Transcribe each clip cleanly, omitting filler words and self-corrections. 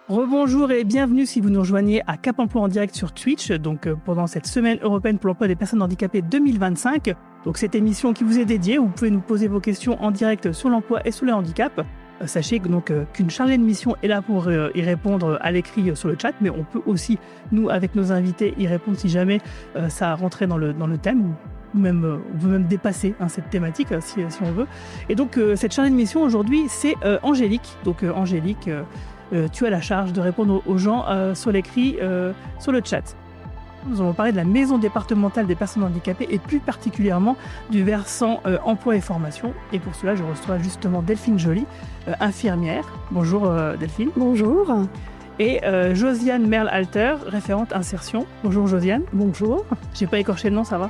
Rebonjour et bienvenue si vous nous rejoignez à Cap Emploi en direct sur Twitch, pendant cette semaine européenne pour l'emploi des personnes handicapées 2025. Donc cette émission qui vous est dédiée, vous pouvez nous poser vos questions en direct sur l'emploi et sur le handicap. Sachez qu'une chargée de mission est là pour y répondre à l'écrit sur le chat, mais on peut aussi, nous, avec nos invités, y répondre si jamais ça rentrait dans le thème, ou même, on veut même dépasser cette thématique si on veut. Et donc cette chargée de mission aujourd'hui, c'est Angélique. Donc Angélique, tu as la charge de répondre aux gens sur l'écrit, sur le chat. Nous allons parler de la maison départementale des personnes handicapées et plus particulièrement du versant emploi et formation. Et pour cela, je reçois justement Delphine Joly, infirmière. Bonjour Delphine. Bonjour. Et Josiane Merle-Alter, référente insertion. Bonjour Josiane. Bonjour. J'ai pas écorché le nom, ça va ?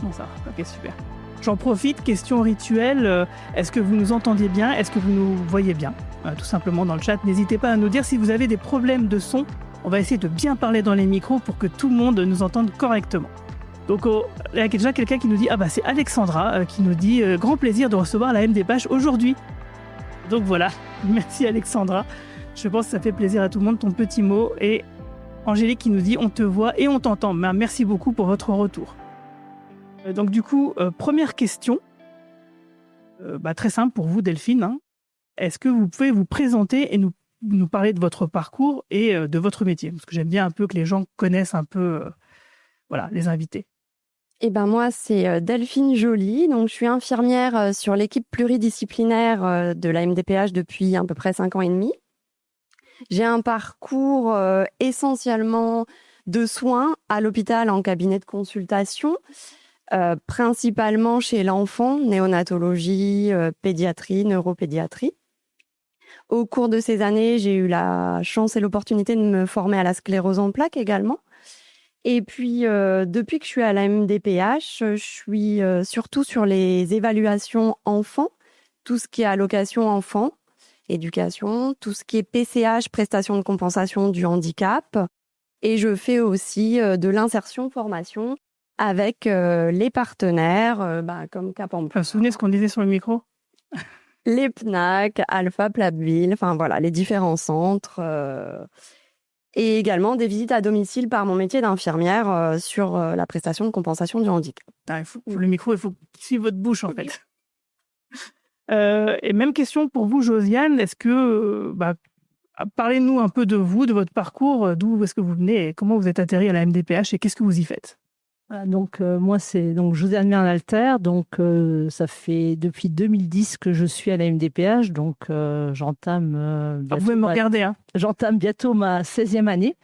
Non, ça va. Ok, super. J'en profite, question rituelle. Est-ce que vous nous entendiez bien ? Est-ce que vous nous voyez bien ? Tout simplement dans le chat. N'hésitez pas à nous dire si vous avez des problèmes de son. On va essayer de bien parler dans les micros pour que tout le monde nous entende correctement. Donc, il y a déjà quelqu'un qui nous dit c'est Alexandra qui nous dit grand plaisir de recevoir la MDPH aujourd'hui. Donc voilà, merci Alexandra. Je pense que ça fait plaisir à tout le monde ton petit mot. Et Angélique qui nous dit on te voit et on t'entend. Merci beaucoup pour votre retour. Donc du coup, première question, très simple pour vous Delphine. Est-ce que vous pouvez vous présenter et nous parler de votre parcours et de votre métier ? Parce que j'aime bien un peu que les gens connaissent un peu les invités. Moi, c'est Delphine Joly. Donc, je suis infirmière sur l'équipe pluridisciplinaire de la MDPH depuis à peu près 5 ans et demi. J'ai un parcours essentiellement de soins à l'hôpital en cabinet de consultation, principalement chez l'enfant, néonatologie, pédiatrie, neuropédiatrie. Au cours de ces années, j'ai eu la chance et l'opportunité de me former à la sclérose en plaques également. Et puis, depuis que je suis à la MDPH, je suis surtout sur les évaluations enfants, tout ce qui est allocation enfant, éducation, tout ce qui est PCH, prestation de compensation du handicap. Et je fais aussi de l'insertion formation avec les partenaires comme Cap Emploi. Vous vous souvenez ce qu'on disait sur le micro ? Les PNAC, Alpha Plabville, les différents centres. Et également des visites à domicile par mon métier d'infirmière sur la prestation de compensation du handicap. Le micro, il faut suivre votre bouche en fait. Et même question pour vous Josiane, est-ce que parlez-nous un peu de vous, de votre parcours, d'où est-ce que vous venez et comment vous êtes atterri à la MDPH et qu'est-ce que vous y faites ? Moi, c'est Josiane Merle-Alter. Ça fait depuis 2010 que je suis à la MDPH. J'entame. Vous pouvez me regarder. J'entame bientôt ma 16e année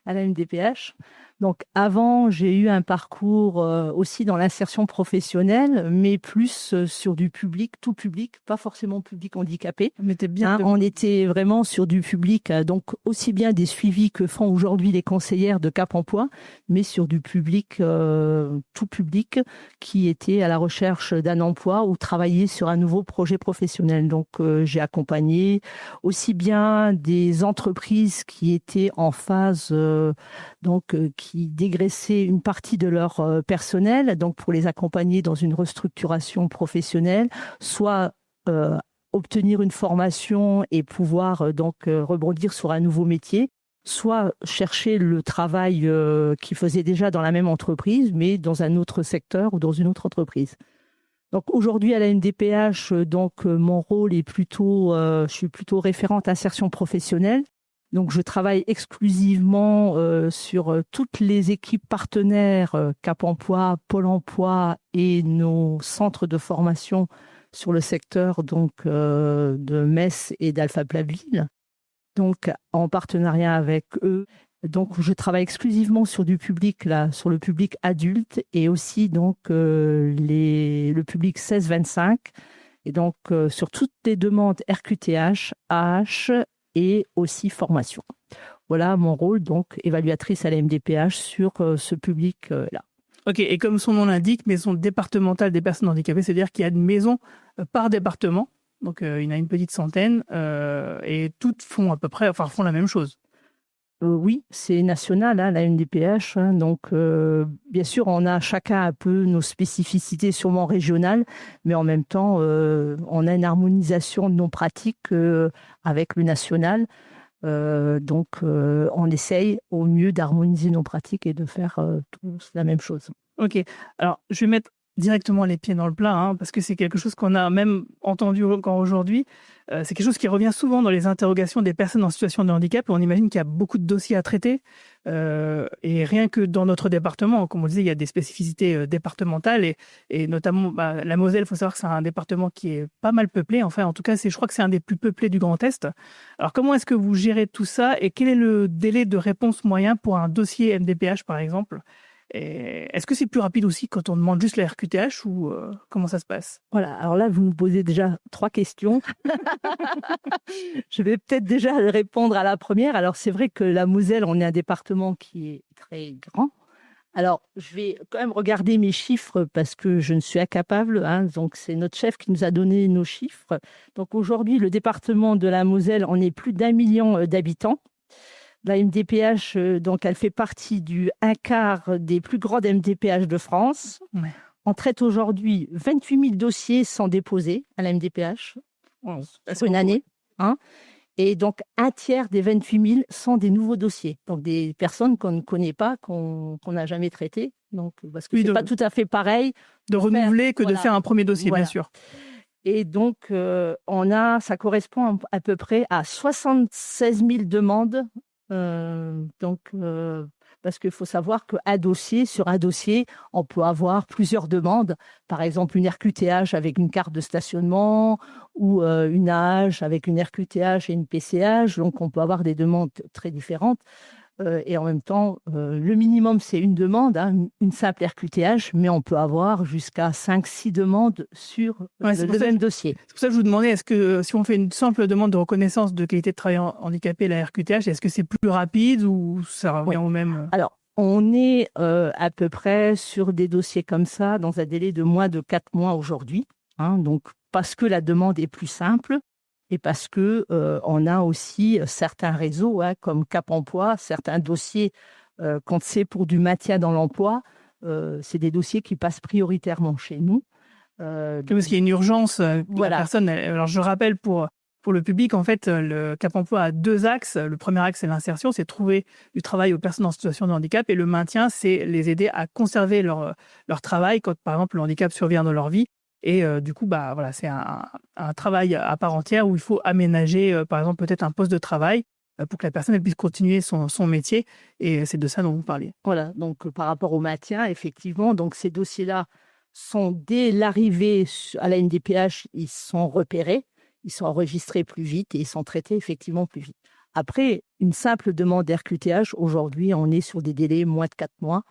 à la MDPH. Donc, avant, j'ai eu un parcours aussi dans l'insertion professionnelle, mais plus sur du public, tout public, pas forcément public handicapé. On était vraiment sur du public, donc aussi bien des suivis que font aujourd'hui les conseillères de Cap Emploi, mais sur du public, tout public, qui était à la recherche d'un emploi ou travaillait sur un nouveau projet professionnel. Donc, j'ai accompagné aussi bien des entreprises qui étaient en phase, qui dégraissaient une partie de leur personnel, donc pour les accompagner dans une restructuration professionnelle, soit obtenir une formation et pouvoir rebondir sur un nouveau métier, soit chercher le travail qu'ils faisaient déjà dans la même entreprise, mais dans un autre secteur ou dans une autre entreprise. Donc aujourd'hui à la MDPH, mon rôle est je suis plutôt référente insertion professionnelle. Donc, je travaille exclusivement sur toutes les équipes partenaires Cap Emploi, Pôle Emploi et nos centres de formation sur le secteur de Metz et d'Alpha Plabville. Donc, en partenariat avec eux. Donc, je travaille exclusivement sur du public, sur le public adulte et aussi le public 16-25. Et sur toutes les demandes RQTH, AH et aussi formation. Voilà mon rôle, évaluatrice à la MDPH sur ce public-là. Ok, et comme son nom l'indique, maison départementale des personnes handicapées, c'est-à-dire qu'il y a une maison par département, donc il y en a une petite centaine, et toutes font font la même chose. Oui, c'est national, la MDPH. Bien sûr, on a chacun un peu nos spécificités, sûrement régionales, mais en même temps, on a une harmonisation de nos pratiques avec le national. On essaye au mieux d'harmoniser nos pratiques et de faire tous la même chose. Ok, alors je vais mettre directement les pieds dans le plat, hein, parce que c'est quelque chose qu'on a même entendu encore aujourd'hui. C'est quelque chose qui revient souvent dans les interrogations des personnes en situation de handicap. On imagine qu'il y a beaucoup de dossiers à traiter. Et rien que dans notre département, comme on disait, il y a des spécificités départementales. Et notamment, la Moselle, il faut savoir que c'est un département qui est pas mal peuplé. Enfin, en tout cas, je crois que c'est un des plus peuplés du Grand Est. Alors, comment est-ce que vous gérez tout ça et quel est le délai de réponse moyen pour un dossier MDPH, par exemple ? Et est-ce que c'est plus rapide aussi quand on demande juste la RQTH ou comment ça se passe? Voilà, alors là, vous me posez déjà 3 questions. Je vais peut-être déjà répondre à la première. Alors, c'est vrai que la Moselle, on est un département qui est très grand. Alors, je vais quand même regarder mes chiffres parce que je ne suis incapable. Donc, c'est notre chef qui nous a donné nos chiffres. Donc, aujourd'hui, le département de la Moselle, on est plus d'1 million d'habitants. La MDPH, donc, elle fait partie du 1/4 des plus grandes MDPH de France. Ouais. On traite aujourd'hui 28 000 dossiers sans déposer à la MDPH sur une année. Et donc, 1/3 des 28 000 sont des nouveaux dossiers. Donc, des personnes qu'on ne connaît pas, qu'on n'a jamais traitées. Donc, parce que c'est pas tout à fait pareil. De renouveler que de faire un premier dossier, Voilà. bien sûr. Et donc, ça correspond à peu près à 76 000 demandes. Parce qu'il faut savoir sur un dossier, on peut avoir plusieurs demandes. Par exemple, une RQTH avec une carte de stationnement ou une AH avec une RQTH et une PCH. Donc, on peut avoir des demandes très différentes. Et en même temps, le minimum, c'est une demande, une simple RQTH, mais on peut avoir jusqu'à 5-6 demandes sur le même dossier. C'est pour ça que je vous demandais, est-ce que si on fait une simple demande de reconnaissance de qualité de travailleur handicapé, la RQTH, est-ce que c'est plus rapide ou ça revient au même? Alors, on est à peu près sur des dossiers comme ça dans un délai de moins de 4 mois aujourd'hui. Donc, parce que la demande est plus simple. Et parce que on a aussi certains réseaux, comme Cap Emploi, certains dossiers, quand c'est pour du maintien dans l'emploi, c'est des dossiers qui passent prioritairement chez nous. Parce qu'il y a une urgence. Voilà. La personne, alors je rappelle pour le public, en fait, le Cap Emploi a 2 axes. Le premier axe, c'est l'insertion, c'est trouver du travail aux personnes en situation de handicap. Et le maintien, c'est les aider à conserver leur travail quand, par exemple, le handicap survient dans leur vie. Et du coup, c'est un travail à part entière où il faut aménager, par exemple, peut-être un poste de travail pour que la personne elle puisse continuer son métier. Et c'est de ça dont vous parliez. Voilà, donc par rapport au maintien, effectivement, donc ces dossiers-là sont, dès l'arrivée à la NDPH, ils sont repérés, ils sont enregistrés plus vite et ils sont traités effectivement plus vite. Après, une simple demande d'RQTH, aujourd'hui, on est sur des délais moins de 4 mois.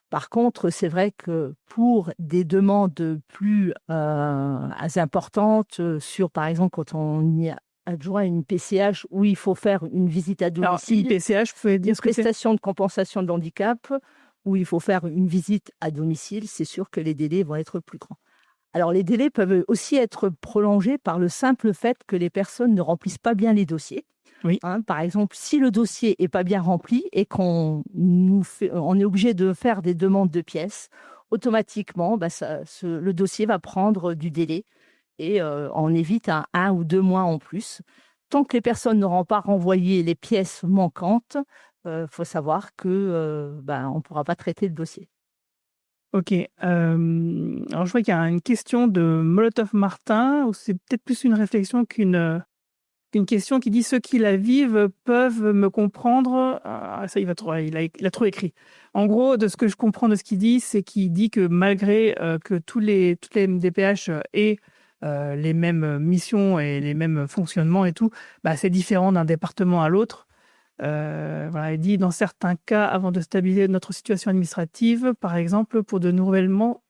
Par contre, c'est vrai que pour des demandes plus importantes, par exemple, quand on y adjoint une PCH où il faut faire une visite à domicile. Alors, une PCH, vous pouvez dire ce que c'est ? Prestation de compensation de handicap, où il faut faire une visite à domicile, c'est sûr que les délais vont être plus grands. Alors, les délais peuvent aussi être prolongés par le simple fait que les personnes ne remplissent pas bien les dossiers. Oui. Par exemple, si le dossier n'est pas bien rempli et on est obligé de faire des demandes de pièces, automatiquement, le dossier va prendre du délai et on évite 1 ou 2 mois en plus. Tant que les personnes n'auront pas renvoyé les pièces manquantes, faut savoir que on ne pourra pas traiter le dossier. Ok. Alors, je vois qu'il y a une question de Molotov Martin, ou c'est peut-être plus une réflexion qu'une question qui dit « Ceux qui la vivent peuvent me comprendre ». Ça, il a trop écrit. En gros, de ce que je comprends de ce qu'il dit, c'est qu'il dit que malgré que toutes les MDPH aient les mêmes missions et les mêmes fonctionnements et tout, c'est différent d'un département à l'autre. Il dit « Dans certains cas, avant de stabiliser notre situation administrative, par exemple, pour des renouvellements,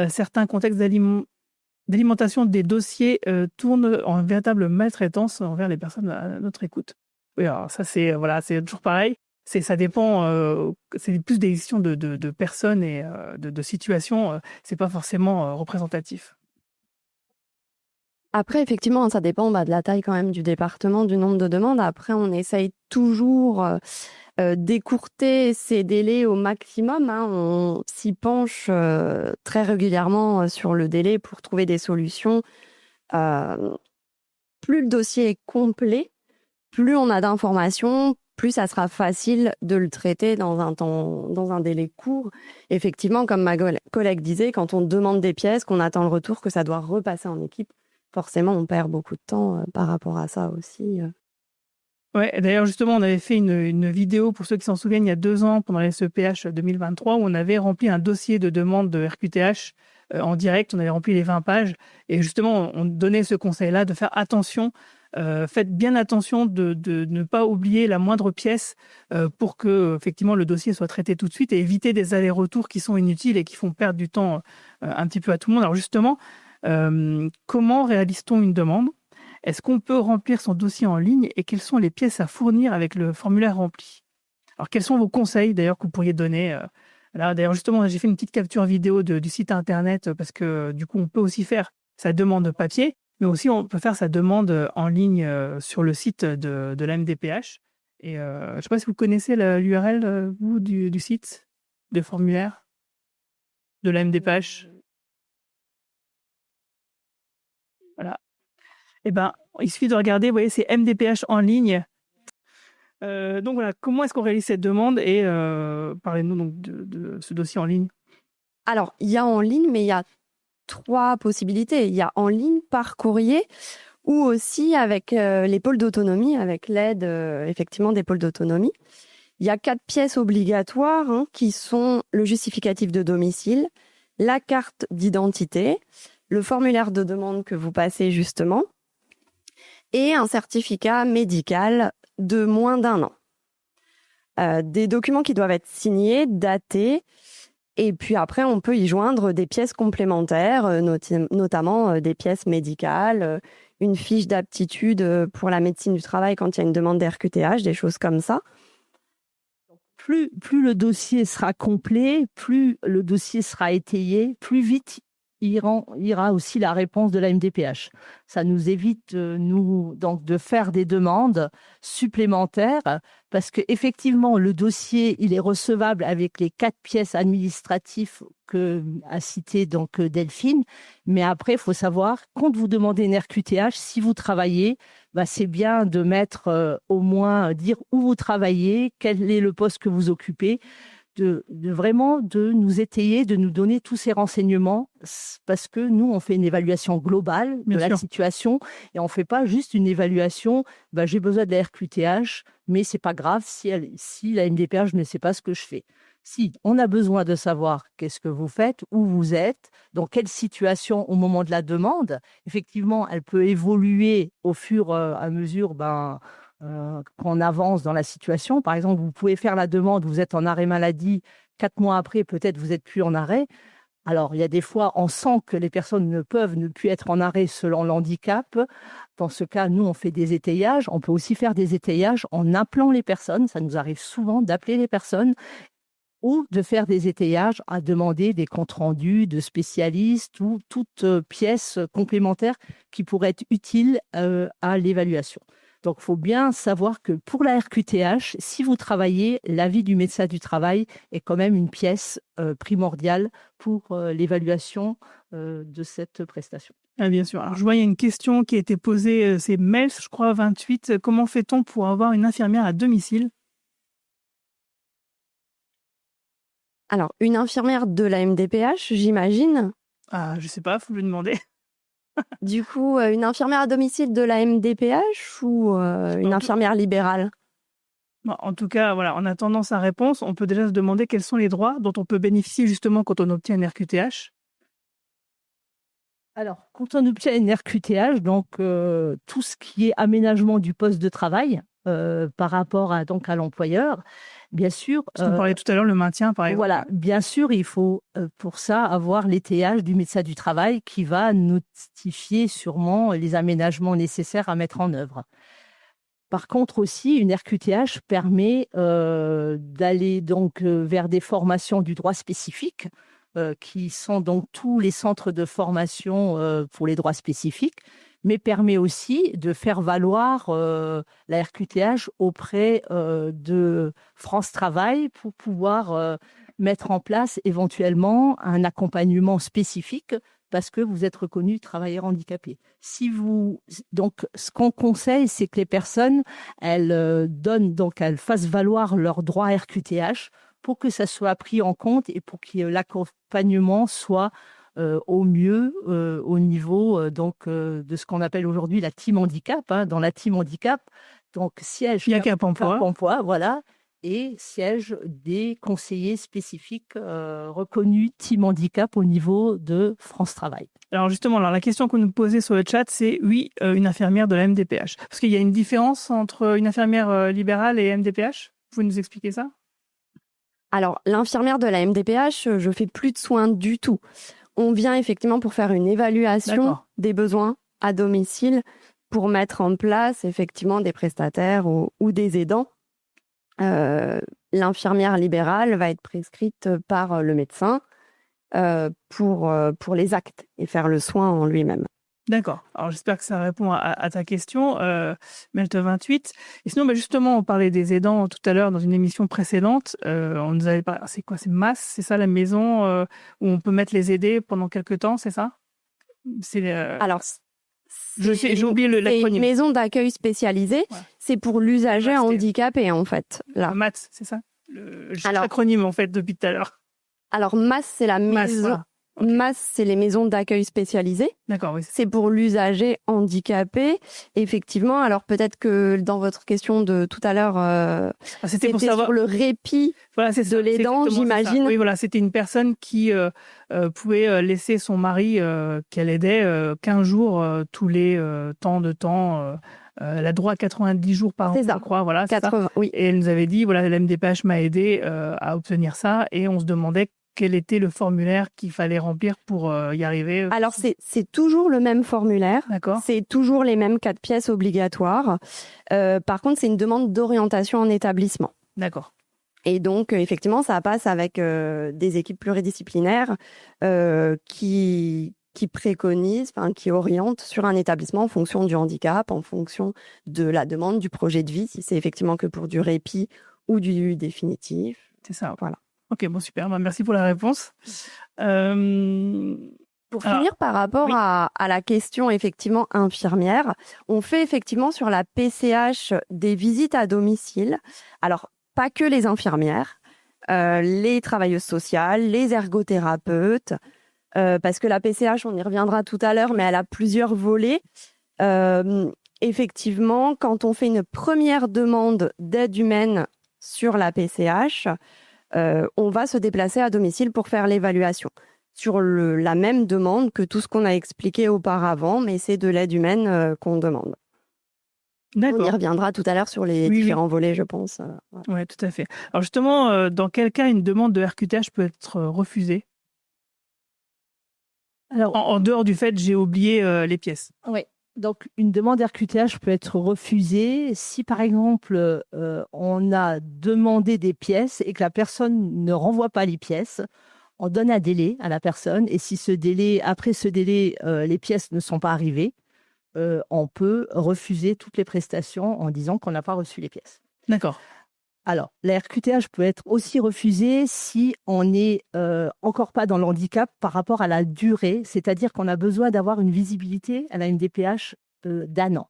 certains contextes d'alimentation des dossiers tournent en véritable maltraitance envers les personnes à notre écoute. » Oui, alors ça, c'est toujours pareil. Ça dépend, c'est plus des questions de personnes et de situations. C'est pas forcément représentatif. Après, effectivement, ça dépend de la taille quand même du département, du nombre de demandes. Après, on essaye toujours d'écourter ces délais au maximum. On s'y penche très régulièrement sur le délai pour trouver des solutions. Plus le dossier est complet, plus on a d'informations, plus ça sera facile de le traiter dans un délai court. Effectivement, comme ma collègue disait, quand on demande des pièces, qu'on attend le retour, que ça doit repasser en équipe, forcément, on perd beaucoup de temps par rapport à ça aussi. Ouais, d'ailleurs, justement, on avait fait une vidéo, pour ceux qui s'en souviennent, il y a 2 ans, pendant les SEPH 2023, où on avait rempli un dossier de demande de RQTH en direct. On avait rempli les 20 pages. Et justement, on donnait ce conseil-là de faire attention. Faites bien attention de ne pas oublier la moindre pièce pour que, effectivement, le dossier soit traité tout de suite et éviter des allers-retours qui sont inutiles et qui font perdre du temps un petit peu à tout le monde. Alors, justement, comment réalise-t-on une demande ? Est-ce qu'on peut remplir son dossier en ligne et quelles sont les pièces à fournir avec le formulaire rempli? Alors, quels sont vos conseils d'ailleurs que vous pourriez donner? Là, d'ailleurs, justement, j'ai fait une petite capture vidéo du site internet parce que du coup, on peut aussi faire sa demande papier, mais aussi on peut faire sa demande en ligne sur le site de la MDPH. Et je ne sais pas si vous connaissez l'URL, vous, du site de formulaire de la MDPH. Voilà. Eh ben, il suffit de regarder, vous voyez, c'est MDPH en ligne. Donc voilà, comment est-ce qu'on réalise cette demande et parlez-nous donc de ce dossier en ligne. Alors, il y a en ligne, mais il y a 3 possibilités. Il y a en ligne par courrier ou aussi avec les pôles d'autonomie, avec l'aide effectivement des pôles d'autonomie. Il y a 4 pièces obligatoires qui sont le justificatif de domicile, la carte d'identité, le formulaire de demande que vous passez justement, et un certificat médical de moins d'1 an. Des documents qui doivent être signés, datés, et puis après, on peut y joindre des pièces complémentaires, notamment des pièces médicales, une fiche d'aptitude pour la médecine du travail quand il y a une demande d'RQTH, des choses comme ça. Plus le dossier sera complet, plus le dossier sera étayé, plus vite ira aussi la réponse de la MDPH. Ça nous évite, nous, donc, de faire des demandes supplémentaires parce qu'effectivement, le dossier, il est recevable avec les 4 pièces administratives qu'a cité donc Delphine. Mais après, il faut savoir, quand vous demandez une RQTH, si vous travaillez, c'est bien de mettre au moins, dire où vous travaillez, quel est le poste que vous occupez, de vraiment de nous étayer, de nous donner tous ces renseignements parce que nous, on fait une évaluation globale de la situation et on ne fait pas juste une évaluation, j'ai besoin de la RQTH, mais ce n'est pas grave si la MDPH ne sait pas ce que je fais. Si on a besoin de savoir qu'est-ce que vous faites, où vous êtes, dans quelle situation au moment de la demande, effectivement, elle peut évoluer au fur et à mesure qu'on avance dans la situation. Par exemple, vous pouvez faire la demande, vous êtes en arrêt maladie, 4 mois après, peut-être vous n'êtes plus en arrêt. Alors, il y a des fois, on sent que les personnes ne peuvent ne plus être en arrêt selon l'handicap. Dans ce cas, nous, on fait des étayages. On peut aussi faire des étayages en appelant les personnes. Ça nous arrive souvent d'appeler les personnes ou de faire des étayages à demander des comptes rendus de spécialistes ou toute pièce complémentaire qui pourrait être utile à l'évaluation. Donc, il faut bien savoir que pour la RQTH, si vous travaillez, l'avis du médecin du travail est quand même une pièce primordiale pour l'évaluation de cette prestation. Ah, bien sûr. Alors, je vois, il y a une question qui a été posée, c'est Mels, je crois, 28. Comment fait-on pour avoir une infirmière à domicile? Alors, une infirmière de la MDPH, j'imagine. Ah, je ne sais pas, il faut lui demander. Du coup, une infirmière à domicile de la MDPH ou une infirmière libérale? En tout cas, voilà, en attendant sa réponse, on peut déjà se demander quels sont les droits dont on peut bénéficier justement quand on obtient une RQTH. Alors, quand on obtient une RQTH, donc tout ce qui est aménagement du poste de travail par rapport à l'employeur, bien sûr. On parlait tout à l'heure, le maintien, par exemple. Voilà, bien sûr, il faut pour ça avoir l'étayage du médecin du travail qui va notifier sûrement les aménagements nécessaires à mettre en œuvre. Par contre aussi, une RQTH permet d'aller donc vers des formations du droit spécifique qui sont donc tous les centres de formation pour les droits spécifiques, mais permet aussi de faire valoir la RQTH auprès de France Travail pour pouvoir mettre en place éventuellement un accompagnement spécifique parce que vous êtes reconnu travailleur handicapé. Donc, ce qu'on conseille, c'est que les personnes, elles fassent valoir leurs droits RQTH pour que ça soit pris en compte et pour que l'accompagnement soit au mieux au niveau de ce qu'on appelle aujourd'hui la team handicap. Dans la team handicap, donc siège Il y a Cap Emploi. Voilà, et siège des conseillers spécifiques reconnus team handicap au niveau de France Travail. Alors justement, la question que vous nous posez sur le chat, c'est une infirmière de la MDPH. Parce qu'il y a une différence entre une infirmière libérale et MDPH. Vous nous expliquez ça? Alors, l'infirmière de la MDPH, je fais plus de soins du tout. On vient effectivement pour faire une évaluation des besoins à domicile pour mettre en place effectivement des prestataires ou des aidants. L'infirmière libérale va être prescrite par le médecin pour les actes et faire le soin en lui-même. D'accord. Alors, j'espère que ça répond à ta question, Melte28. Et sinon, justement, on parlait des aidants tout à l'heure dans une émission précédente. On nous avait parlé, c'est quoi? C'est MAS, c'est ça, la maison où on peut mettre les aidés pendant quelques temps, c'est ça? Alors, j'ai oublié l'acronyme. C'est une maison d'accueil spécialisée. Ouais. C'est pour l'usager handicapé, en fait. Là. MAS, c'est ça? L'acronyme, en fait, depuis tout à l'heure. Alors, MAS, c'est la maison... Voilà. Okay. MAS, c'est les maisons d'accueil spécialisées. D'accord, oui. C'est pour l'usager handicapé. Effectivement, alors peut-être que dans votre question de tout à l'heure, c'était pour savoir sur le répit de l'aidant, j'imagine. Oui, voilà, c'était une personne qui pouvait laisser son mari qu'elle aidait 15 jours tous les temps de temps. Elle a droit à 90 jours par an, je crois. Voilà, 80, oui. Et elle nous avait dit, voilà, la MDPH m'a aidé à obtenir ça. Et on se demandait quel était le formulaire qu'il fallait remplir pour y arriver. Alors, c'est toujours le même formulaire. D'accord. C'est toujours les mêmes 4 pièces obligatoires. Par contre, c'est une demande d'orientation en établissement. D'accord. Et donc, effectivement, ça passe avec des équipes pluridisciplinaires qui préconisent, qui orientent sur un établissement en fonction du handicap, en fonction de la demande, du projet de vie, si c'est effectivement que pour du répit ou du définitif. C'est ça. Voilà. Ok, bon, super. Merci pour la réponse. Pour finir, par rapport à la question effectivement infirmière, on fait effectivement sur la PCH des visites à domicile. Alors, pas que les infirmières, les travailleuses sociales, les ergothérapeutes, parce que la PCH, on y reviendra tout à l'heure, mais elle a plusieurs volets. Effectivement, quand on fait une première demande d'aide humaine sur la PCH, on va se déplacer à domicile pour faire l'évaluation sur la même demande que tout ce qu'on a expliqué auparavant, mais c'est de l'aide humaine qu'on demande. D'accord. On y reviendra tout à l'heure sur les différents volets, je pense. Oui, tout à fait. Alors justement, dans quel cas une demande de RQTH peut être refusée? Alors, en dehors du fait j'ai oublié les pièces. Oui. Donc, une demande RQTH peut être refusée si, par exemple, on a demandé des pièces et que la personne ne renvoie pas les pièces. On donne un délai à la personne et si après ce délai, les pièces ne sont pas arrivées, on peut refuser toutes les prestations en disant qu'on n'a pas reçu les pièces. D'accord. Alors, la RQTH peut être aussi refusée si on n'est encore pas dans le handicap par rapport à la durée, c'est-à-dire qu'on a besoin d'avoir une visibilité à la MDPH d'1 an.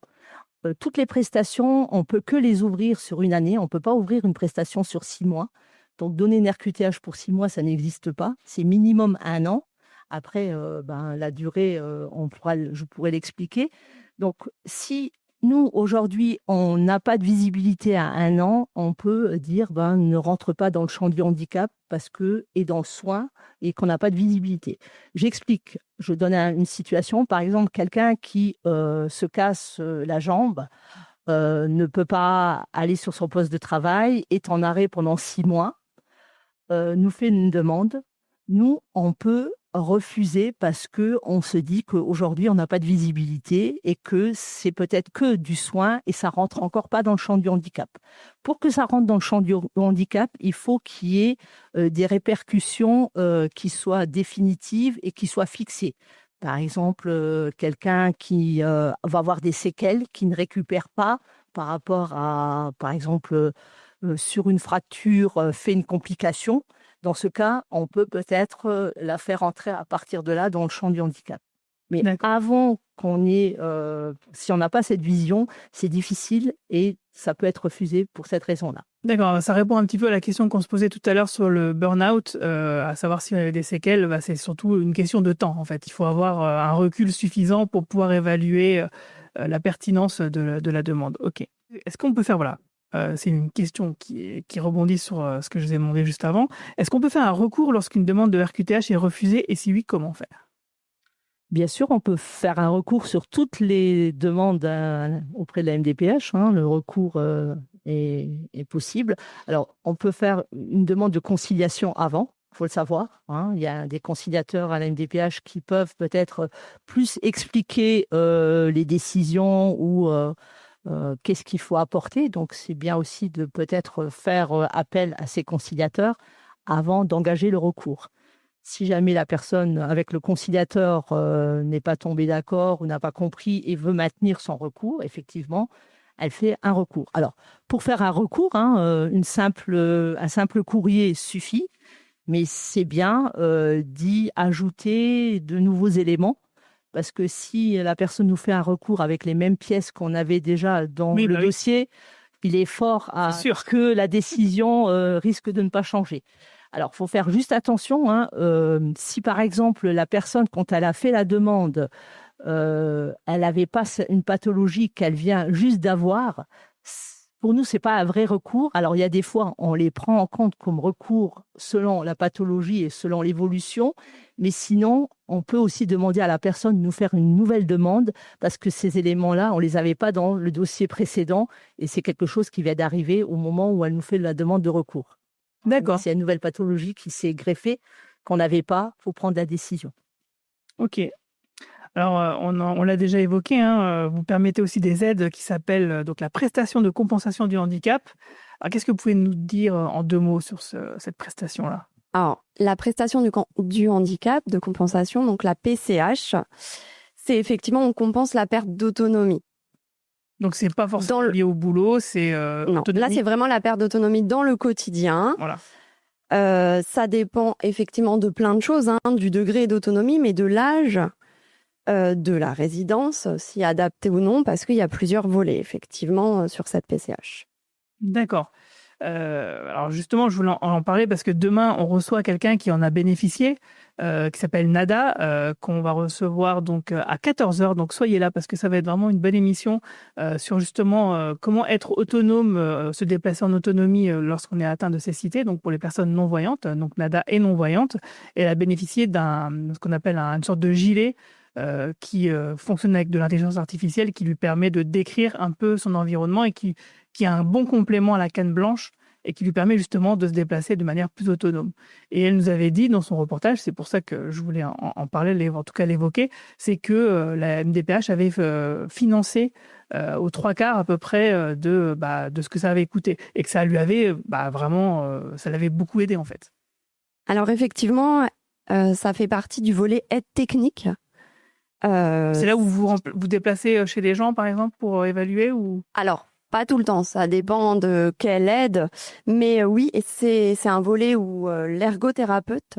Toutes les prestations, on ne peut que les ouvrir sur une année, on ne peut pas ouvrir une prestation sur 6 mois. Donc, donner une RQTH pour 6 mois, ça n'existe pas. C'est minimum 1 an. Après, la durée, je pourrais l'expliquer. Donc, si nous, aujourd'hui, on n'a pas de visibilité à 1 an, on peut dire ne rentre pas dans le champ du handicap parce que est dans le soin et qu'on n'a pas de visibilité. J'explique, je donne une situation. Par exemple, quelqu'un qui se casse la jambe ne peut pas aller sur son poste de travail, est en arrêt pendant 6 mois, nous fait une demande. Nous, on peut refuser parce qu'on se dit qu'aujourd'hui, on n'a pas de visibilité et que c'est peut-être que du soin et ça ne rentre encore pas dans le champ du handicap. Pour que ça rentre dans le champ du handicap, il faut qu'il y ait des répercussions qui soient définitives et qui soient fixées. Par exemple, quelqu'un qui va avoir des séquelles, qui ne récupère pas par rapport à, par exemple, sur une fracture, fait une complication. Dans ce cas, on peut peut-être la faire entrer à partir de là dans le champ du handicap. Mais D'accord. avant qu'on ait, si on n'a pas cette vision, c'est difficile et ça peut être refusé pour cette raison-là. D'accord, ça répond un petit peu à la question qu'on se posait tout à l'heure sur le burn-out, à savoir si on avait des séquelles. C'est surtout une question de temps, en fait. Il faut avoir un recul suffisant pour pouvoir évaluer la pertinence de la demande. OK. Est-ce qu'on peut faire, voilà, c'est une question qui rebondit sur ce que je vous ai demandé juste avant. Est-ce qu'on peut faire un recours lorsqu'une demande de RQTH est refusée et si oui, comment faire? Bien sûr, on peut faire un recours sur toutes les demandes auprès de la MDPH. Le recours est possible. Alors, on peut faire une demande de conciliation avant, il faut le savoir. Il y a des conciliateurs à la MDPH qui peuvent peut-être plus expliquer les décisions ou qu'est-ce qu'il faut apporter. Donc, c'est bien aussi de peut-être faire appel à ces conciliateurs avant d'engager le recours. Si jamais la personne avec le conciliateur n'est pas tombée d'accord ou n'a pas compris et veut maintenir son recours, effectivement, elle fait un recours. Alors, pour faire un recours, un simple courrier suffit, mais c'est bien d'y ajouter de nouveaux éléments, parce que si la personne nous fait un recours avec les mêmes pièces qu'on avait déjà dans le dossier, il est fort à que la décision risque de ne pas changer. Alors, il faut faire juste attention. Si, par exemple, la personne, quand elle a fait la demande, elle n'avait pas une pathologie qu'elle vient juste d'avoir, pour nous, ce n'est pas un vrai recours. Alors, il y a des fois, on les prend en compte comme recours selon la pathologie et selon l'évolution. Mais sinon, on peut aussi demander à la personne de nous faire une nouvelle demande parce que ces éléments-là, on ne les avait pas dans le dossier précédent et c'est quelque chose qui vient d'arriver au moment où elle nous fait la demande de recours. D'accord. C'est une nouvelle pathologie qui s'est greffée, qu'on n'avait pas, il faut prendre la décision. OK. Alors, on l'a déjà évoqué, vous permettez aussi des aides qui s'appellent donc la prestation de compensation du handicap. Alors, qu'est-ce que vous pouvez nous dire en 2 mots sur cette prestation-là? Alors, la prestation du handicap de compensation, donc la PCH, c'est effectivement, on compense la perte d'autonomie. Donc, c'est pas forcément lié au boulot, c'est non, autonomie. là, c'est vraiment la perte d'autonomie dans le quotidien. Voilà. Ça dépend effectivement de plein de choses, du degré d'autonomie, mais de l'âge, de la résidence, si adapté ou non, parce qu'il y a plusieurs volets, effectivement, sur cette PCH. D'accord. Alors justement, je voulais en parler parce que demain, on reçoit quelqu'un qui en a bénéficié, qui s'appelle Nada, qu'on va recevoir donc à 14h. Donc soyez là parce que ça va être vraiment une bonne émission sur justement comment être autonome, se déplacer en autonomie lorsqu'on est atteint de cécité, donc pour les personnes non-voyantes. Donc Nada est non-voyante et elle a bénéficié ce qu'on appelle une sorte de gilet qui fonctionne avec de l'intelligence artificielle qui lui permet de décrire un peu son environnement et qui est un bon complément à la canne blanche et qui lui permet justement de se déplacer de manière plus autonome. Et elle nous avait dit dans son reportage, c'est pour ça que je voulais en parler, en tout cas l'évoquer, c'est que la MDPH avait financé aux 3/4 à peu près de ce que ça avait coûté et que ça lui avait vraiment, ça l'avait beaucoup aidé en fait. Alors effectivement, ça fait partie du volet aide technique. C'est là où vous déplacez chez les gens, par exemple, pour évaluer ou... Alors, pas tout le temps, ça dépend de quelle aide. Mais oui, c'est un volet où l'ergothérapeute,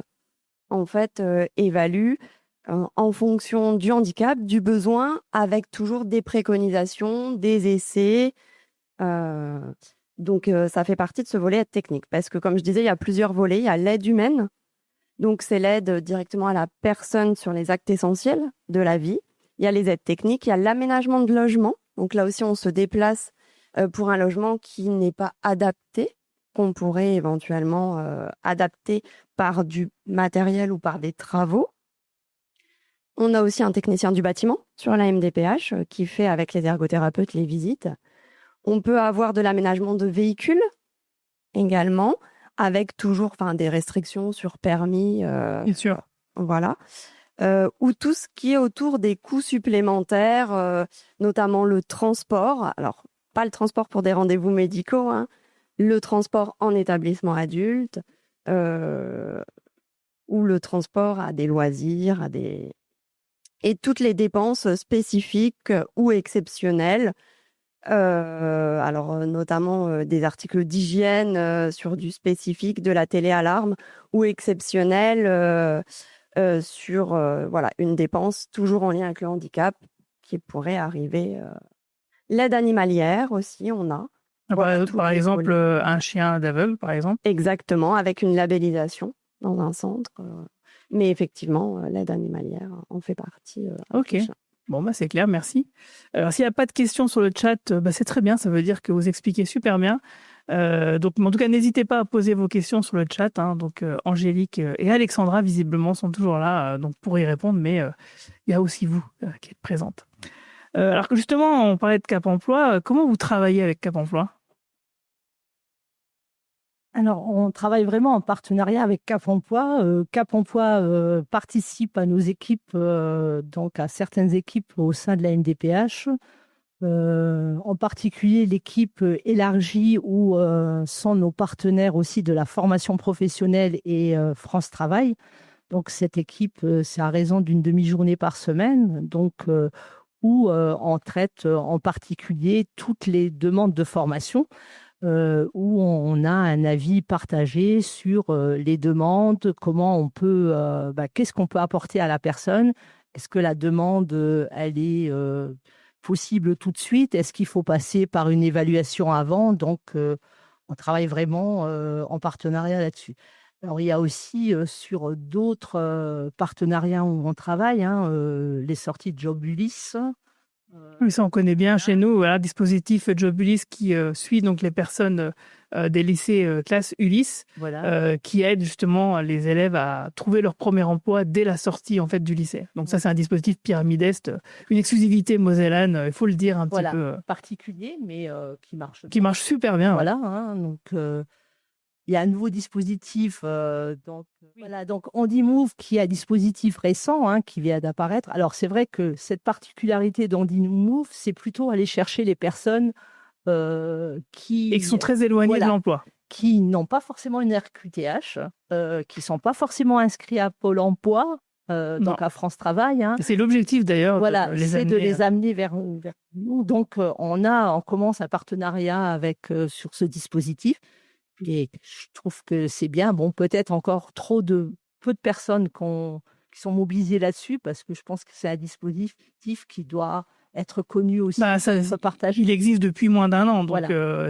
en fait, évalue en fonction du handicap, du besoin, avec toujours des préconisations, des essais. Donc, ça fait partie de ce volet aide technique. Parce que, comme je disais, il y a plusieurs volets. Il y a l'aide humaine. Donc, c'est l'aide directement à la personne sur les actes essentiels de la vie. Il y a les aides techniques, il y a l'aménagement de logement. Donc là aussi, on se déplace pour un logement qui n'est pas adapté, qu'on pourrait éventuellement adapter par du matériel ou par des travaux. On a aussi un technicien du bâtiment sur la MDPH qui fait avec les ergothérapeutes les visites. On peut avoir de l'aménagement de véhicules également, avec toujours des restrictions sur permis. Bien sûr. Voilà. Ou tout ce qui est autour des coûts supplémentaires, notamment le transport. Alors, pas le transport pour des rendez-vous médicaux, le transport en établissement adulte, ou le transport à des loisirs, et toutes les dépenses spécifiques ou exceptionnelles Alors notamment des articles d'hygiène sur du spécifique, de la téléalarme ou exceptionnel sur voilà, une dépense toujours en lien avec le handicap qui pourrait arriver. L'aide animalière aussi, on a. Voilà, Par exemple, un chien d'aveugle, par exemple. Exactement, avec une labellisation dans un centre. Mais effectivement, l'aide animalière en fait partie. Ok. Bon, c'est clair, merci. Alors, s'il n'y a pas de questions sur le chat, c'est très bien, ça veut dire que vous expliquez super bien. Donc, en tout cas, n'hésitez pas à poser vos questions sur le chat. Hein. Donc, Angélique et Alexandra, visiblement, sont toujours là donc pour y répondre, mais il y a aussi vous qui êtes présente. Alors que justement, on parlait de Cap Emploi. Comment vous travaillez avec Cap Emploi ? Alors, on travaille vraiment en partenariat avec Cap Emploi. Cap Emploi participe à nos équipes, donc à certaines équipes au sein de la MDPH. En particulier l'équipe élargie où sont nos partenaires aussi de la formation professionnelle et France Travail. Donc, cette équipe, c'est à raison d'une demi-journée par semaine. Donc, où on traite en particulier toutes les demandes de formation, où on a un avis partagé sur les demandes, comment on peut, qu'est-ce qu'on peut apporter à la personne. Est-ce que la demande, elle est possible tout de suite? Est-ce qu'il faut passer par une évaluation avant? Donc, on travaille vraiment en partenariat là-dessus. Alors, il y a aussi sur d'autres partenariats où on travaille, les sorties de Job Ulysse. Oui, ça on connaît bien chez nous. Voilà, dispositif Job Ulysse qui suit donc les personnes des lycées classe Ulysse, Voilà. qui aide justement les élèves à trouver leur premier emploi dès la sortie en fait du lycée. Donc ça, c'est un dispositif pyramideste, une exclusivité mosellane, il faut le dire un petit peu particulier, mais qui marche. Qui marche super bien. Voilà. Donc il y a un nouveau dispositif, donc HandiMove, qui est un dispositif récent, qui vient d'apparaître. Alors, c'est vrai que cette particularité d'HandiMove, c'est plutôt aller chercher les personnes qui... Et qui sont très éloignées de l'emploi. Qui n'ont pas forcément une RQTH, qui ne sont pas forcément inscrits à Pôle emploi, donc à France Travail. C'est l'objectif d'ailleurs. Voilà, de les amener vers nous. Donc, on commence un partenariat sur ce dispositif. Et je trouve que c'est bien. Bon, peut-être encore peu de personnes qui sont mobilisées là-dessus, parce que je pense que c'est un dispositif qui doit être connu aussi. Ça partage. Il existe depuis moins d'un an. Donc, voilà.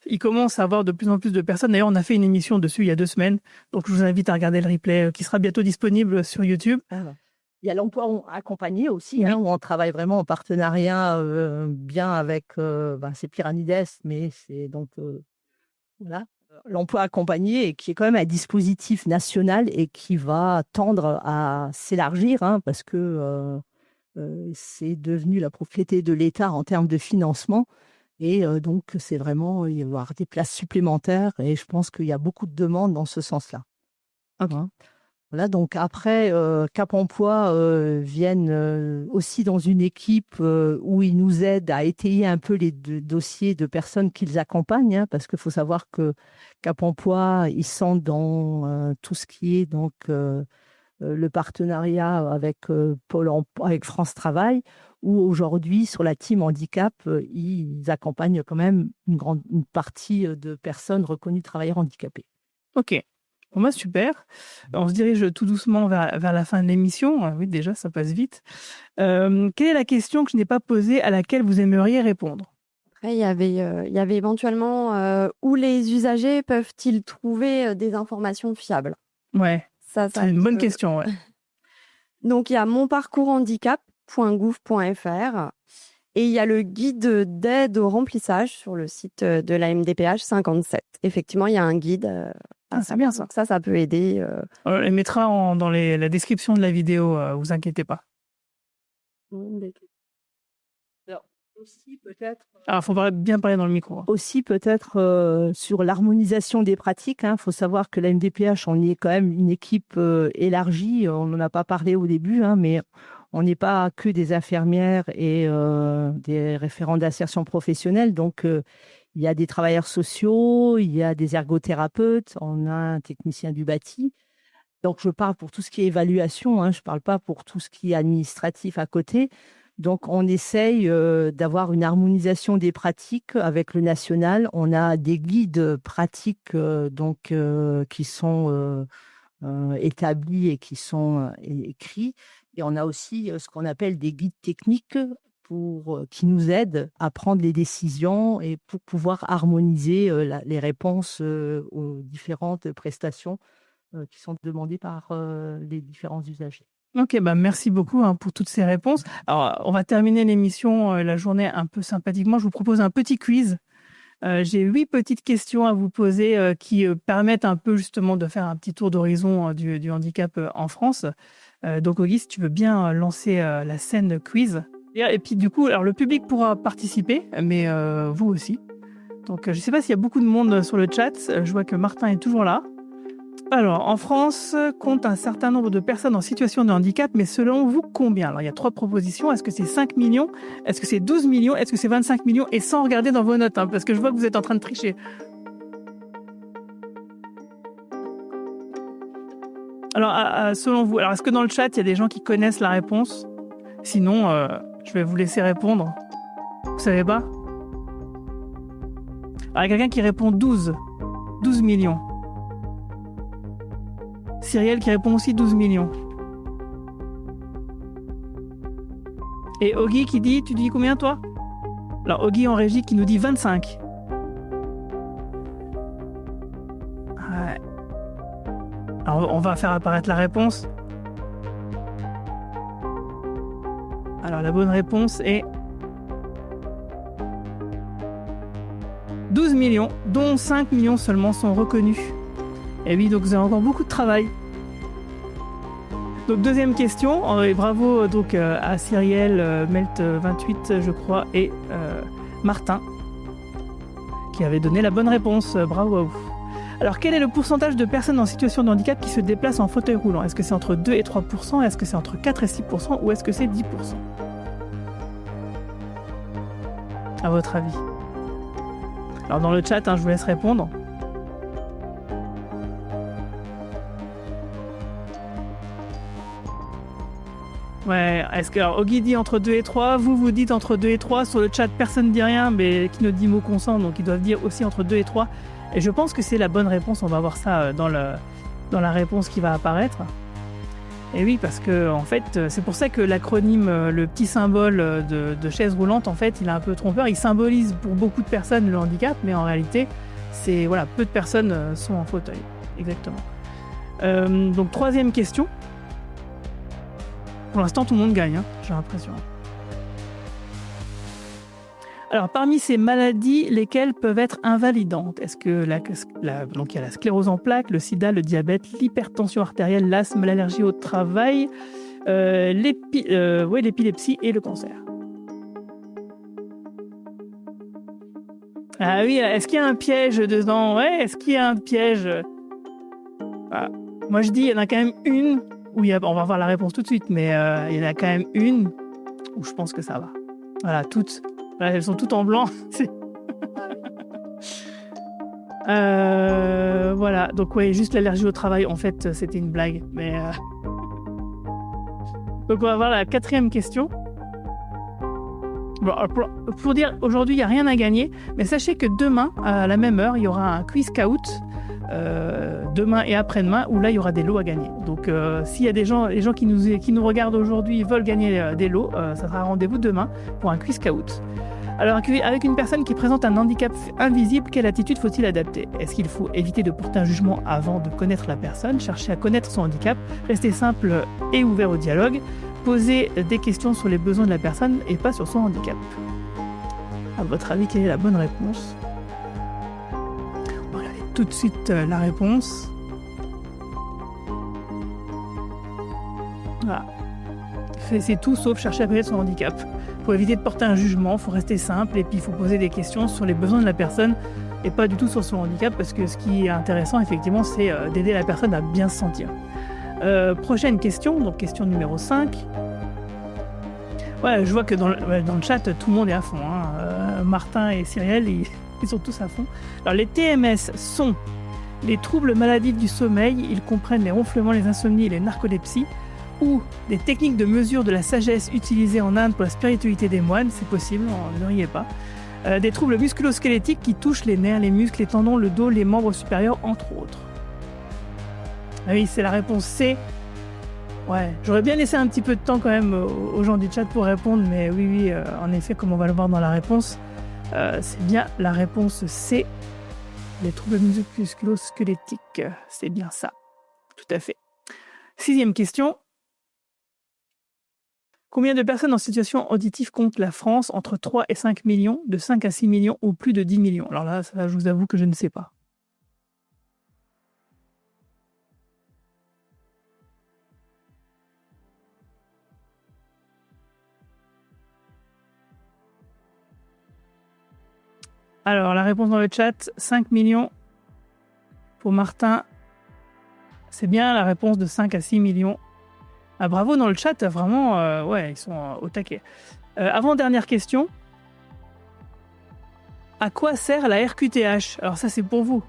Il commence à avoir de plus en plus de personnes. D'ailleurs, on a fait une émission dessus il y a 2 semaines. Donc, je vous invite à regarder le replay qui sera bientôt disponible sur YouTube. Il y a l'emploi accompagné aussi, où on travaille vraiment en partenariat bien avec c'est Pyramides, mais c'est donc... Voilà, l'emploi accompagné, et qui est quand même un dispositif national et qui va tendre à s'élargir, parce que c'est devenu la propriété de l'État en termes de financement. Et donc, c'est vraiment, il va y avoir des places supplémentaires, et je pense qu'il y a beaucoup de demandes dans ce sens-là. Voilà, donc après, Cap Emploi viennent aussi dans une équipe où ils nous aident à étayer un peu les dossiers de personnes qu'ils accompagnent, parce qu'il faut savoir que Cap Emploi, ils sont dans tout ce qui est donc le partenariat avec Pôle emploi, avec France Travail, où aujourd'hui, sur la team handicap, ils accompagnent quand même une partie de personnes reconnues travailleurs handicapés. Ok. Bon, super. On se dirige tout doucement vers la fin de l'émission. Oui, déjà, ça passe vite. Quelle est la question que je n'ai pas posée à laquelle vous aimeriez répondre? Après, il y avait éventuellement où les usagers peuvent-ils trouver des informations fiables? Ouais, ça c'est une bonne question. Ouais. Donc, il y a monparcourshandicap.gouv.fr et il y a le guide d'aide au remplissage sur le site de la MDPH 57. Effectivement, il y a un guide. C'est bien ça. Donc ça peut aider. On les mettra dans la description de la vidéo, vous inquiétez pas. Alors, aussi peut-être... Alors, il faut bien parler dans le micro. Aussi peut-être sur l'harmonisation des pratiques. Il faut savoir que la MDPH, on est quand même une équipe élargie. On n'en a pas parlé au début, mais on n'est pas que des infirmières et des référents d'insertion professionnelle. Donc, il y a des travailleurs sociaux, il y a des ergothérapeutes, on a un technicien du bâti. Donc, je parle pour tout ce qui est évaluation, je ne parle pas pour tout ce qui est administratif à côté. Donc, on essaye d'avoir une harmonisation des pratiques avec le national. On a des guides pratiques qui sont établis et qui sont écrits. Et on a aussi ce qu'on appelle des guides techniques qui nous aident à prendre les décisions et pour pouvoir harmoniser les réponses aux différentes prestations qui sont demandées par les différents usagers. Ok, merci beaucoup pour toutes ces réponses. Alors, on va terminer l'émission, la journée un peu sympathiquement. Je vous propose un petit quiz. J'ai 8 petites questions à vous poser qui permettent un peu justement de faire un petit tour d'horizon du handicap en France. Donc, Auguste, si tu veux bien lancer la scène quiz. Et puis, du coup, alors, le public pourra participer, mais vous aussi. Donc, je ne sais pas s'il y a beaucoup de monde sur le chat. Je vois que Martin est toujours là. Alors, en France, compte un certain nombre de personnes en situation de handicap, mais selon vous, combien? Alors, il y a 3 propositions. Est-ce que c'est 5 millions? Est-ce que c'est 12 millions? Est-ce que c'est 25 millions? Et sans regarder dans vos notes, parce que je vois que vous êtes en train de tricher. Alors, selon vous, est-ce que dans le chat, il y a des gens qui connaissent la réponse? Sinon, je vais vous laisser répondre. Vous savez pas? Alors, il y a quelqu'un qui répond 12 millions. Cyrielle qui répond aussi 12 millions. Et Oggy qui dit, tu dis combien toi? Alors Oggy en régie qui nous dit 25. Ouais. Alors on va faire apparaître la réponse. Alors la bonne réponse est 12 millions, dont 5 millions seulement sont reconnus. Et oui, donc vous avez encore beaucoup de travail. Donc deuxième question, et bravo donc à Cyrielle, Melt28 je crois, et Martin, qui avait donné la bonne réponse. Bravo à vous. Alors quel est le pourcentage de personnes en situation de handicap qui se déplacent en fauteuil roulant? Est-ce que c'est entre 2 et 3%? Est-ce que c'est entre 4 et 6%? Ou est-ce que c'est 10%? À votre avis? Alors dans le chat, je vous laisse répondre. Ouais, est-ce que alors, Oggy dit entre 2 et 3, vous dites entre 2 et 3, sur le chat personne ne dit rien, mais qui ne dit mot consent, donc ils doivent dire aussi entre 2 et 3. Et je pense que c'est la bonne réponse, on va voir ça dans la réponse qui va apparaître. Et oui, parce que en fait, c'est pour ça que l'acronyme, le petit symbole de chaise roulante, en fait, il est un peu trompeur. Il symbolise pour beaucoup de personnes le handicap, mais en réalité, c'est peu de personnes sont en fauteuil. Exactement. Donc troisième question. Pour l'instant, tout le monde gagne, j'ai l'impression. Alors, parmi ces maladies, lesquelles peuvent être invalidantes? Est-ce que donc il y a la sclérose en plaques, le sida, le diabète, l'hypertension artérielle, l'asthme, l'allergie au travail, l'épilepsie et le cancer. Ah oui, est-ce qu'il y a un piège dedans? Ouais, est-ce qu'il y a un piège? Moi, je dis, il y en a quand même une. On va voir la réponse tout de suite, mais il y en a quand même une où je pense que ça va. Voilà, toutes. Voilà, elles sont toutes en blanc. Voilà, donc oui, juste l'allergie au travail, en fait, c'était une blague. Mais donc on va voir la 4e question. Bon, pour dire, aujourd'hui, il n'y a rien à gagner, mais sachez que demain, à la même heure, il y aura un quiz scout. Demain et après-demain où là il y aura des lots à gagner. Donc s'il y a les gens qui nous regardent aujourd'hui veulent gagner des lots, ça sera un rendez-vous demain pour un quiz scout. Alors avec une personne qui présente un handicap invisible, quelle attitude faut-il adapter? Est-ce qu'il faut éviter de porter un jugement avant de connaître la personne, chercher à connaître son handicap, rester simple et ouvert au dialogue, poser des questions sur les besoins de la personne et pas sur son handicap? À votre avis, quelle est la bonne réponse? Tout de suite la réponse. Voilà. C'est tout sauf chercher à connaître son handicap. Il faut éviter de porter un jugement, il faut rester simple et puis il faut poser des questions sur les besoins de la personne et pas du tout sur son handicap parce que ce qui est intéressant effectivement c'est d'aider la personne à bien se sentir. Prochaine question, donc question numéro 5. Ouais, je vois que dans le chat tout le monde est à fond. Martin et Cyrielle, ils sont tous à fond. Alors, les TMS sont les troubles maladifs du sommeil. Ils comprennent les ronflements, les insomnies et les narcolepsies. ou des techniques de mesure de la sagesse utilisées en Inde pour la spiritualité des moines, c'est possible, ne riez pas. Des troubles musculo-squelettiques qui touchent les nerfs, les muscles, les tendons, le dos, les membres supérieurs, entre autres. Ah oui, c'est la réponse C. Ouais, j'aurais bien laissé un petit peu de temps quand même aux gens du chat pour répondre, mais oui, en effet, comme on va le voir dans la réponse, c'est bien la réponse C. Les troubles musculo-squelettiques, c'est bien ça. Tout à fait. 6e question. Combien de personnes en situation auditive compte la France entre 3 et 5 millions, de 5 à 6 millions ou plus de 10 millions? Alors là, ça, je vous avoue que je ne sais pas. Alors, la réponse dans le chat, 5 millions pour Martin. C'est bien la réponse de 5 à 6 millions. Ah, bravo dans le chat, vraiment, ouais, ils sont au taquet. Avant-dernière question. À quoi sert la RQTH? Alors ça, c'est pour vous.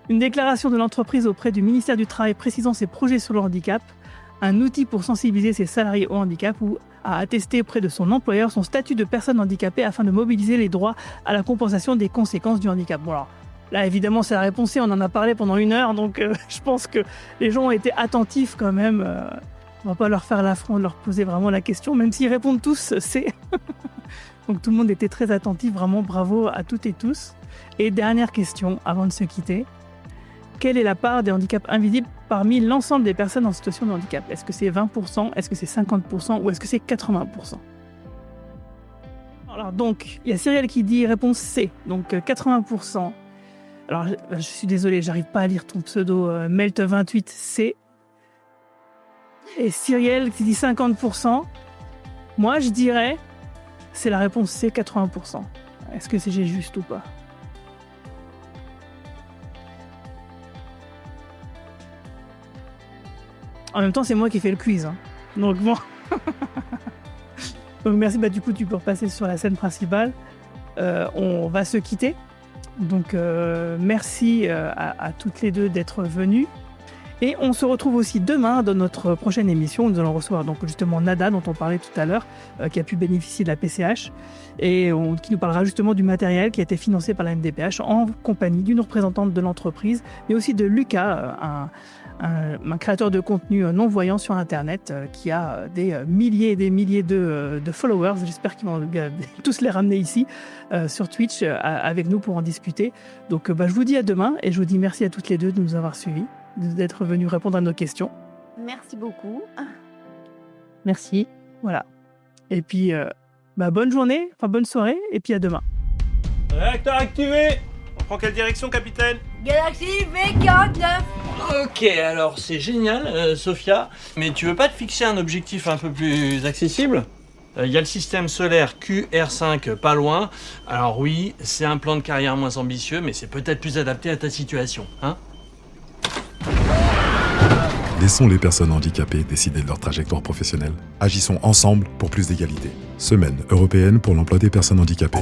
Une déclaration de l'entreprise auprès du ministère du Travail précisant ses projets sur le handicap, un outil pour sensibiliser ses salariés au handicap ou à attester auprès de son employeur son statut de personne handicapée afin de mobiliser les droits à la compensation des conséquences du handicap. Bon alors, là, évidemment, c'est la réponse C, on en a parlé pendant 1 heure, donc je pense que les gens ont été attentifs quand même. On va pas leur faire l'affront de leur poser vraiment la question, même s'ils répondent tous C. Donc tout le monde était très attentif, vraiment bravo à toutes et tous. Et dernière question, avant de se quitter. Quelle est la part des handicaps invisibles parmi l'ensemble des personnes en situation de handicap? Est-ce que c'est 20%, est-ce que c'est 50% ou est-ce que c'est 80%? Alors donc, il y a Cyrielle qui dit réponse C, donc 80%. Alors, je suis désolé, j'arrive pas à lire ton pseudo, Melt28C. Et Cyrielle qui dit 50%. Moi, je dirais, c'est la réponse C, 80%. Est-ce que c'est juste ou pas? En même temps, c'est moi qui fais le quiz. Hein. Donc bon. Donc merci, du coup, tu peux repasser sur la scène principale. On va se quitter. Donc merci à toutes les deux d'être venues. Et on se retrouve aussi demain dans notre prochaine émission. Nous allons recevoir donc justement Nada, dont on parlait tout à l'heure, qui a pu bénéficier de la PCH, et qui nous parlera justement du matériel qui a été financé par la MDPH en compagnie d'une représentante de l'entreprise, mais aussi de Lucas, un créateur de contenu non-voyant sur Internet, qui a des milliers et des milliers de followers. J'espère qu'ils vont tous les ramener ici sur Twitch avec nous pour en discuter. Donc je vous dis à demain, et je vous dis merci à toutes les deux de nous avoir suivis, d'être venus répondre à nos questions. Merci beaucoup. Merci. Voilà. Et puis, bonne journée, bonne soirée, et puis à demain. Réacteur activé! On prend quelle direction, capitaine? Galaxy V49. Ok, alors c'est génial, Sophia, mais tu veux pas te fixer un objectif un peu plus accessible? Il y a le système solaire QR5 pas loin. Alors oui, c'est un plan de carrière moins ambitieux, mais c'est peut-être plus adapté à ta situation, hein? Laissons les personnes handicapées décider de leur trajectoire professionnelle. Agissons ensemble pour plus d'égalité. Semaine européenne pour l'emploi des personnes handicapées.